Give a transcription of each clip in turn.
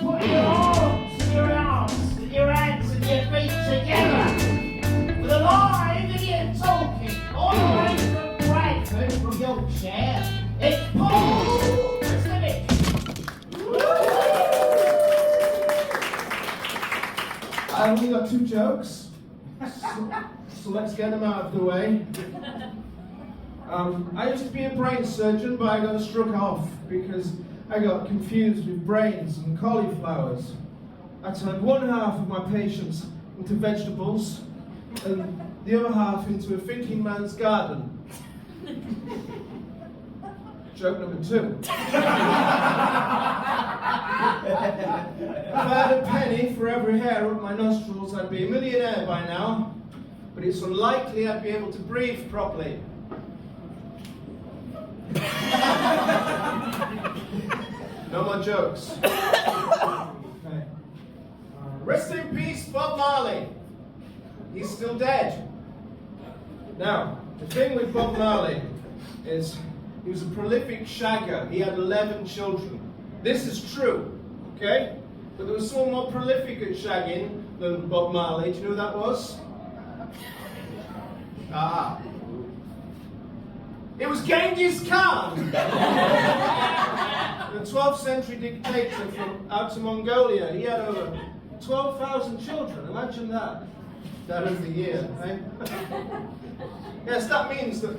put your arms and your arms and your hands and your feet together for the live idiot talking all the way from Bradford, from Yorkshire. It's Paul Smith. I've only got 2 jokes, so let's get them out of the way. I used to be a brain surgeon, but I got struck off because I got confused with brains and cauliflowers. I turned one half of my patients into vegetables and the other half into a thinking man's garden. Joke number 2. If I had a penny for every hair up my nostrils, I'd be a millionaire by now, but it's unlikely I'd be able to breathe properly. No more jokes. Okay. Rest in peace, Bob Marley. He's still dead. Now, the thing with Bob Marley is he was a prolific shagger. He had 11 children. This is true, okay? But there was someone more prolific at shagging than Bob Marley. Do you know who that was? Ah. It was Genghis Khan, the 12th century dictator from out of Mongolia. He had over 12,000 children. Imagine that. That is the year, eh? Yes, that means that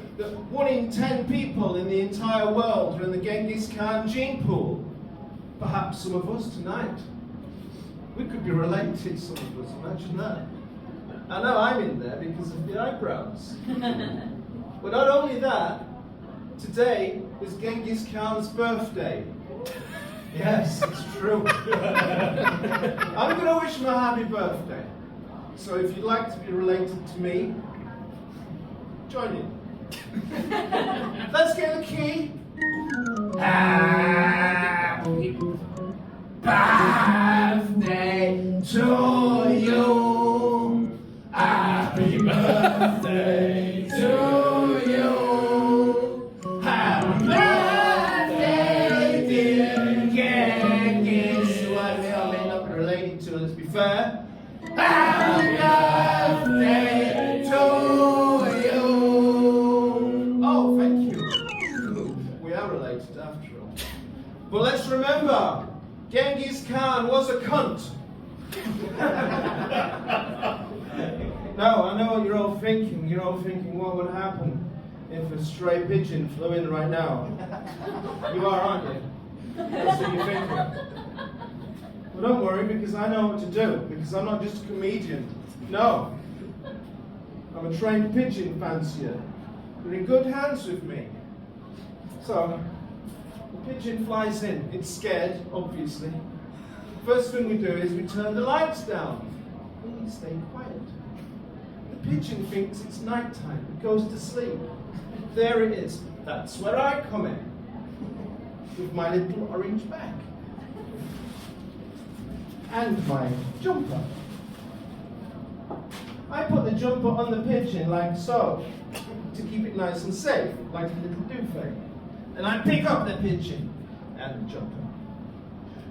1 in 10 people in the entire world are in the Genghis Khan gene pool. Perhaps some of us tonight. We could be related, some of us. Imagine that. I know I'm in there because of the eyebrows. But not only that, today is Genghis Khan's birthday. Yes, it's true. I'm going to wish him a happy birthday. So if you'd like to be related to me, join in. Let's get the key. Happy birthday to you. Happy birthday to you. Happy birthday, dear Genghis. Who I may or may not be related to, let's be fair. Happy birthday to you. Oh, thank you. We are related after all. But let's remember, Genghis Khan was a cunt. No, I know what you're all thinking. You're all thinking, what would happen if a stray pigeon flew in right now? You are, aren't you? That's what you're thinking. Well, don't worry, because I know what to do. Because I'm not just a comedian. No. I'm a trained pigeon fancier. You're in good hands with me. So, the pigeon flies in. It's scared, obviously. First thing we do is we turn the lights down. Please stay quiet. The pigeon thinks it's nighttime. It goes to sleep. There it is. That's where I come in. With my little orange bag. And my jumper. I put the jumper on the pigeon like so, to keep it nice and safe, like a little duvet. And I pick up the pigeon and the jumper.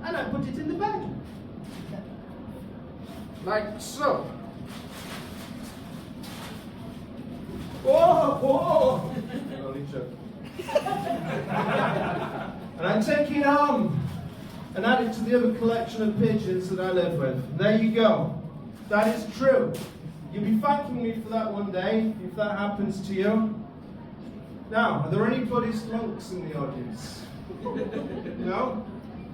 And I put it in the bag. Like so. Whoa, whoa! Only joke. And I take it home and add it to the other collection of pigeons that I live with. And there you go. That is true. You'll be thanking me for that one day, if that happens to you. Now, are there any Buddhist monks in the audience? No?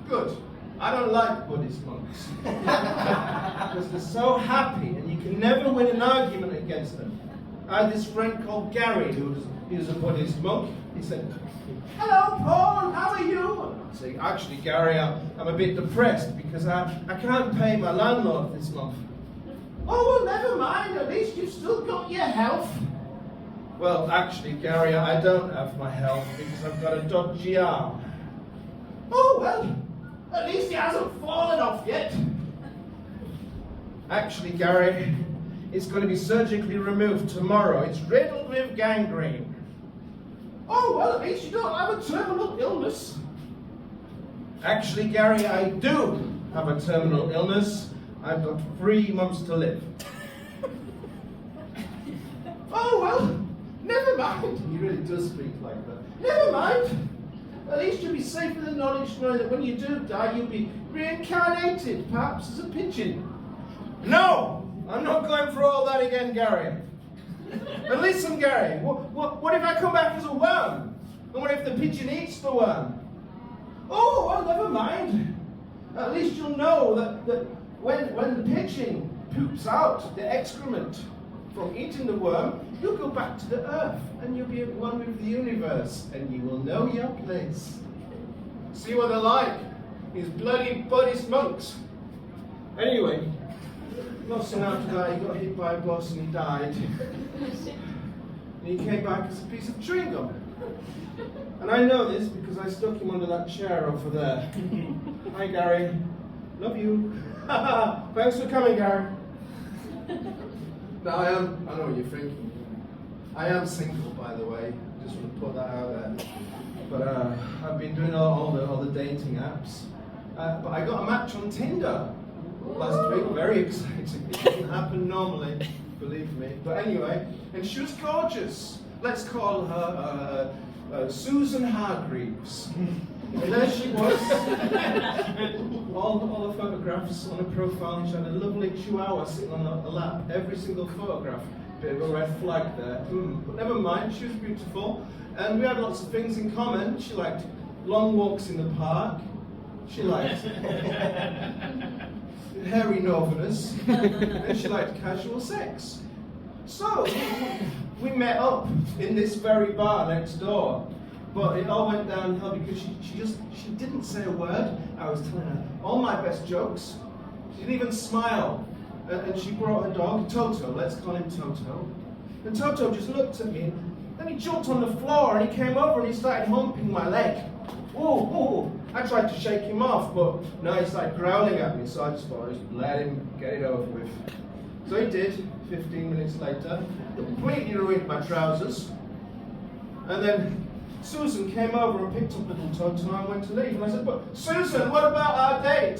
Good. I don't like Buddhist monks. Because they're so happy and you can never win an argument against them. I had this friend called Gary who was a Buddhist monk. He said, "Hello Paul, how are you?" And I'd say, "Actually Gary, I'm a bit depressed because I can't pay my landlord this month." "Oh well, never mind, at least you've still got your health." "Well actually Gary, I don't have my health because I've got a dodgy arm." "Oh well, at least he hasn't fallen off yet." "Actually Gary, it's going to be surgically removed tomorrow. It's riddled with gangrene." "Oh, well, at least you don't have a terminal illness." "Actually, Gary, I do have a terminal illness. I've got 3 months to live. Oh, well, never mind. He really does speak like that. Never mind. At least you'll be safe with the knowledge knowing that when you do die, you'll be reincarnated, perhaps as a pigeon. No! I'm not going through all that again, Gary. And listen, Gary, what if I come back as a worm? And what if the pigeon eats the worm? Oh, well, never mind. At least you'll know that when the pigeon poops out the excrement from eating the worm, you'll go back to the earth and you'll be at one with the universe and you will know your place. See what they're like, these bloody Buddhist monks. Anyway, not soon after that, he got hit by a bus and he died. And he came back as a piece of chewing gum. And I know this because I stuck him under that chair over there. Hi, Gary. Love you. Thanks for coming, Gary. Now I know what you're thinking. I am single, by the way. Just want to put that out there. But I've been doing all the dating apps. But I got a match on Tinder last week. Very exciting. It doesn't happen normally, believe me. But anyway, and she was gorgeous. Let's call her Susan Hargreaves. And there she was. all the photographs on her profile. She had a lovely chihuahua sitting on her lap. Every single photograph. Bit of a red flag there. But never mind, she was beautiful. And we had lots of things in common. She liked long walks in the park. She liked hairy northerners. And she liked casual sex. So, we met up in this very bar next door. But it all went downhill because she didn't say a word. I was telling her all my best jokes. She didn't even smile. And she brought her dog, Toto, let's call him Toto. And Toto just looked at me, then he jumped on the floor and he came over and he started humping my leg. Ooh. I tried to shake him off, but no, he started growling at me, so I just thought I'd just let him get it over with. So he did, 15 minutes later, completely ruined my trousers. And then Susan came over and picked up little Toto and I went to leave. And I said, but Susan, what about our date?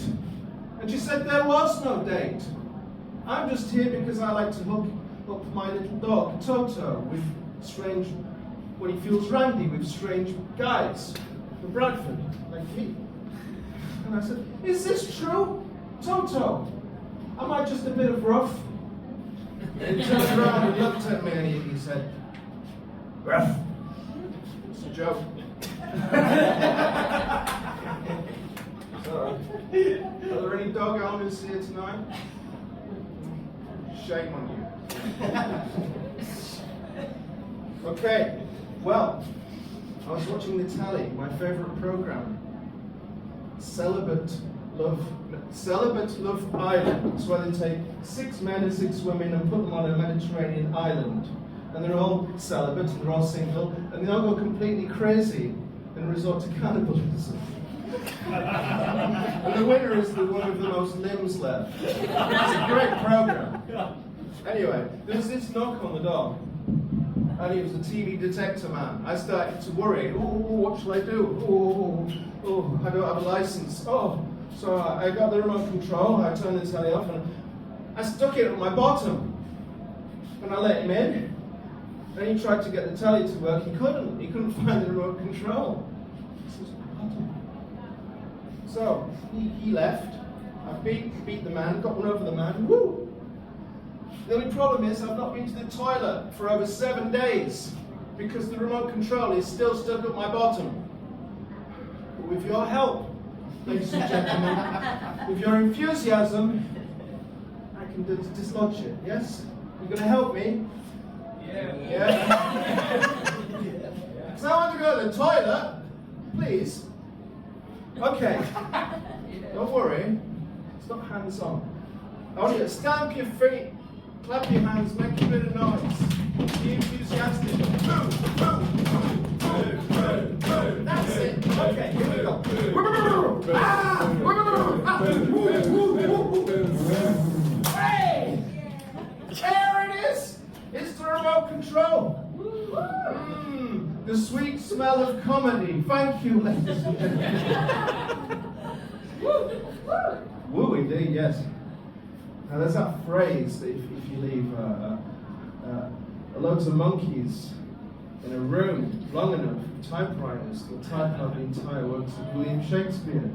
And she said, there was no date. I'm just here because I like to hook up my little dog, Toto, with strange, when he feels randy, with strange guys from Bradford, like me. And I said, is this true, Toto? Am I just a bit of rough? And he turned around and looked at me and he said, rough? It's a joke. So, are there any dog owners here tonight? Shame on you. Okay, well, I was watching the telly, my favourite programme, Celibate Love Island. It's where they take 6 men and 6 women and put them on a Mediterranean island. And they're all celibate and they're all single, and they all go completely crazy and resort to cannibalism. And the winner is the one with the most limbs left. It's a great program. Anyway, there was this knock on the door, and he was a TV detector man. I started to worry. Oh, what shall I do? Oh, I don't have a license. Oh, so I got the remote control. I turned the telly off, and I stuck it at my bottom, and I let him in. And he tried to get the telly to work. He couldn't. He couldn't find the remote control. So he left. I beat the man, got one over the man. Woo! The only problem is I've not been to the toilet for over 7 days because the remote control is still stuck at my bottom. But with your help, ladies and gentlemen, with your enthusiasm, I can dislodge it. Yes? You're going to help me? Yeah? Because I want to go to the toilet. Please. Okay. Don't worry. It's not hands-on. I want you to stamp your feet, clap your hands, make a bit of noise. Be enthusiastic. Move, move, move, move, move. That's it. Okay, here we go. Hey! There it is! It's the remote control. The sweet smell of comedy. Thank you, ladies and gentlemen. Woo, indeed, yes. Now there's that phrase that if you leave loads of monkeys in a room long enough, typewriters will type out the entire works of William Shakespeare.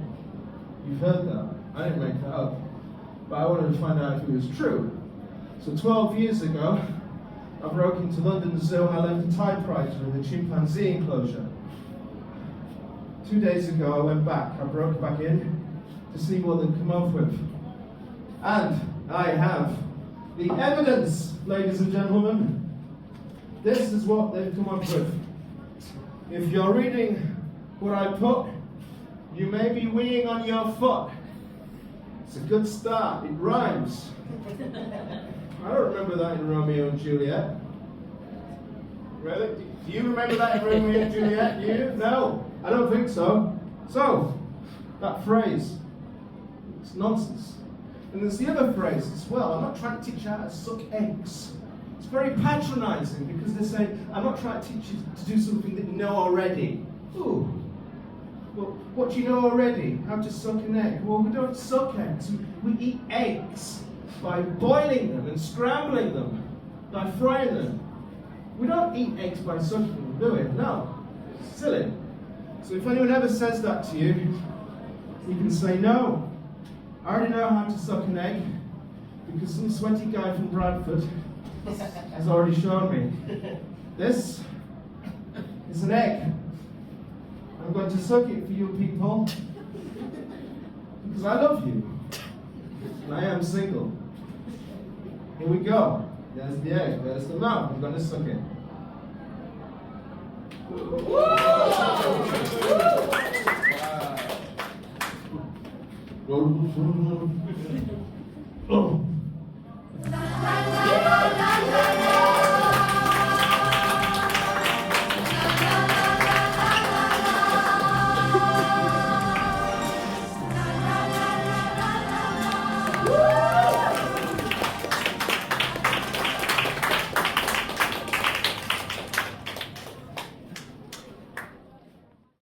You've heard that. I didn't make that up. But I wanted to find out if it was true. So 12 years ago, I broke into London Zoo and I left a typewriter in the chimpanzee enclosure. 2 days ago, I went back. I broke back in to see what they'd come up with. And I have the evidence, ladies and gentlemen. This is what they've come up with. If you're reading what I put, you may be weeing on your foot. It's a good start. It rhymes. I don't remember that in Romeo and Juliet. Really? Do you remember that in Romeo and Juliet? You? No, I don't think so. So, that phrase, it's nonsense. And there's the other phrase as well. I'm not trying to teach you how to suck eggs. It's very patronizing because they're saying, I'm not trying to teach you to do something that you know already. Ooh. Well, what do you know already? How to suck an egg? Well, we don't suck eggs. We eat eggs by boiling them and scrambling them, by frying them. We don't eat eggs by sucking them, do we? No. It's silly. So if anyone ever says that to you, you can say, no. I already know how to suck an egg because some sweaty guy from Bradford has already shown me. This is an egg. I'm going to suck it for you people because I love you and I am single. Here we go. There's the egg, there's the mouth. I'm going to suck it. Oh.